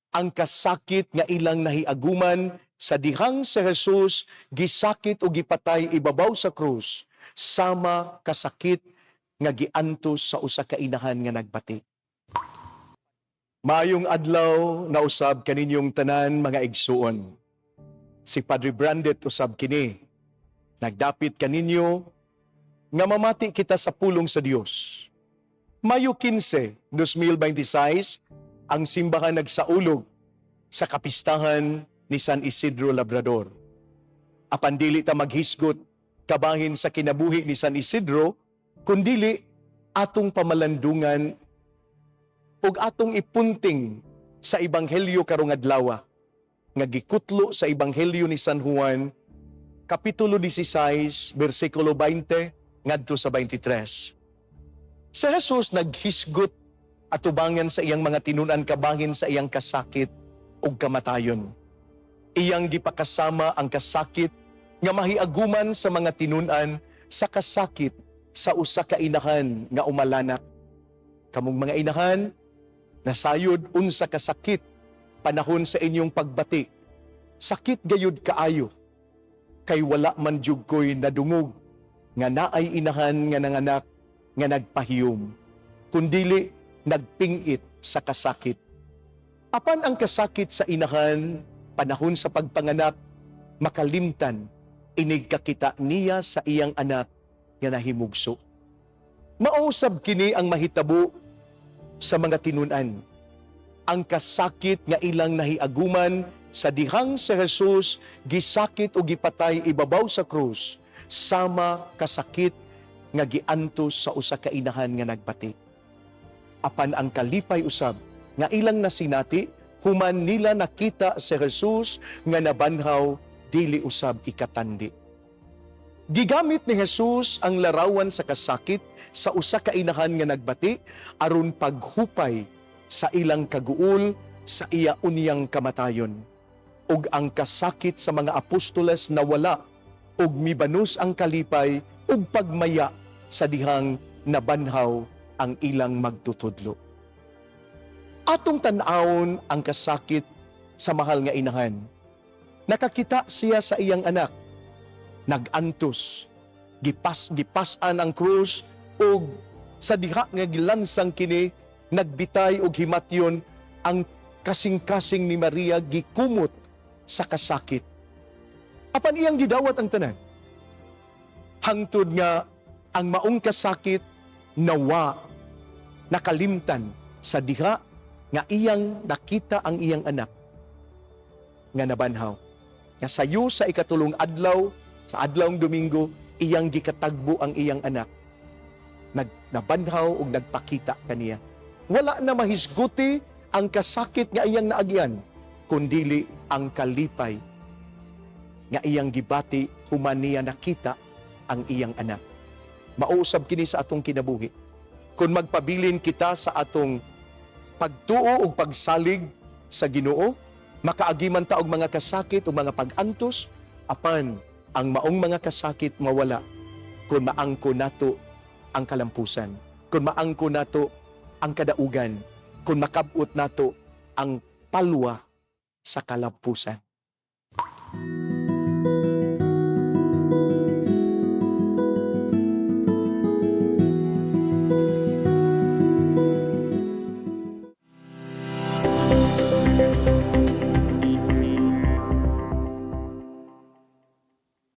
ang kasakit nga ilang nahiaguman sa dihang si Jesus gisakit o gipatay ibabaw sa krus, sama kasakit nga giantos sa usa ka inahan nga nagbati. Maayong adlaw na usab kaninyong tanan mga igsuon. Si Padre Brandet usab kini. Nagdapit kaninyo nga mamati kita sa pulong sa Dios. Mayo 15, 2026, ang simbahan nagsaulog sa kapistahan ni San Isidro Labrador. Apan dili ta maghisgot kabahin sa kinabuhi ni San Isidro, kundili atong pamalandungan ug atong ipunting sa ebanghelyo karong adlaw nga gikutlo sa ebanghelyo ni San Juan kapitulo 16 bersikulo 20 ngadto sa 23. Si Jesus naghisgot atubangan sa iyang mga tinunan kabahin sa iyang kasakit ug kamatayon. Iyang gipakasama ang kasakit nga mahiaguman sa mga tinunan sa kasakit sa usa ka inahan nga umalanak. Kamong mga inahan, nasayod unsa ka sakit panahon sa inyong pagbati. Sakit gayud kaayo, kay wala man jud koy nadungog nga naay inahan nga nanganak nga nagpahiyom, kundili nagpingit sa kasakit. Apan ang kasakit sa inahan panahon sa pagpanganak makalimtan, inig kakita niya sa iyang anak nga nahimugso. Mausab kini ang mahitabo sa mga tinunan. Ang kasakit nga ilang nahiaguman sa dihang si Jesus gisakit o gipatay ibabaw sa krus, sama kasakit nga giantos sa usa ka inahan nga nagbati. Apan ang kalipay usab nga ilang nasinati, human nila nakita si Jesus nga nabanhaw, dili usab ikatandi. Gigamit ni Jesus ang larawan sa kasakit sa usa ka inahan nga nagbati aron paghupay sa ilang kaguol sa iya unyang kamatayon. Ug ang kasakit sa mga apostoles nawala, ug mibanos ang kalipay ug pagmaya sa dihang nabanhaw ang ilang magtutudlo. Atong tan-awon ang kasakit sa mahal nga inahan. Nakakita siya sa iyang anak, nagantos, gipasan ang krus, ug sa diha nga gilansang kini, nagbitay og himatyon ang kasing-kasing ni Maria gikumot sa kasakit. Apan iyang gidawat ang tanan. Hangtod nga ang maong kasakit nawa, nakalimtan sa diha nga iyang nakita ang iyang anak nga nabanhaw. Nga sayo sa ikatulong adlaw, sa adlawng Domingo, iyang gikatagbo ang iyang anak. Nabanhaw ug nagpakita kaniya. Wala na mahisguti ang kasakit nga iyang naagyan, kundili ang kalipay nga iyang gibati human niya nakita ang iyang anak. Mausab kini sa atong kinabuhi. Kung magpabilin kita sa atong pagtuo ug pagsalig sa Ginoo, makaagiman ta og mga kasakit o mga pag-antos, apan ang maong mga kasakit mawala kung maangko nato ang kalampusan, kung maangko nato ang kadaugan, kung makabut nato ang palwa sa kalampusan.